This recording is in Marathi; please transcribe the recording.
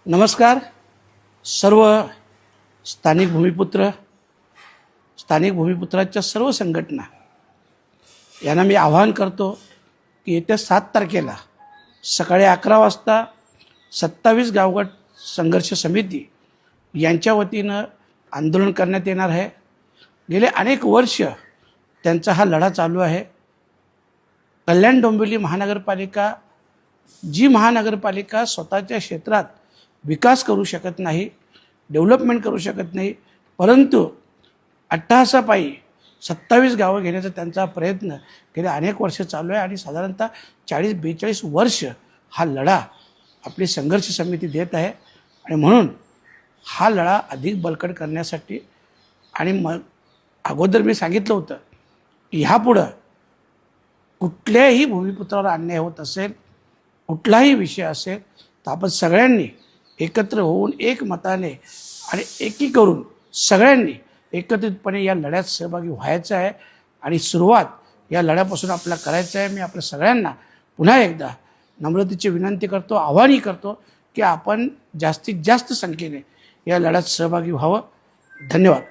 नमस्कार सर्व स्थानिक भूमिपुत्राच्या सर्व संघटना यांना मी आवाहन करतो की येत्या 7 तारखेला सकाळी 11 वाजता 27 गावगट संघर्ष समिती यांच्या वतीनं आंदोलन करण्यात येणार आहे। गेले अनेक वर्ष त्यांचा हा लढा चालू आहे। कल्याण डोंबिवली महानगरपालिका जी महानगरपालिका स्वतःच्या क्षेत्रात विकास करू शकत नाही, डेव्हलपमेंट करू शकत नाही, परंतु अट्टहासापायी 27 गावं घेण्याचा त्यांचा प्रयत्न गेले अनेक वर्ष चालू आहे आणि साधारणतः 40-42 वर्ष हा लढा आपली संघर्ष समिती देत आहे। आणि म्हणून हा लढा अधिक बळकट करण्यासाठी आणि मग अगोदर मी सांगितलं होतं की ह्यापुढं कुठल्याही भूमिपुत्रावर अन्याय होत असेल, कुठलाही विषय असेल तर आपण सगळ्यांनी एकत्र होऊन एकमताने आणि एकी करून सगळ्यांनी एकत्रितपणे या लढ्यात सहभागी व्हायचं आहे आणि सुरुवात या लढ्यापासून आपल्याला करायचं आहे। मी आपल्या सगळ्यांना पुन्हा एकदा नम्रतेची विनंती करतो, आवाहनही करतो की आपण जास्तीत जास्त संख्येने या लढ्यात सहभागी व्हावं। धन्यवाद।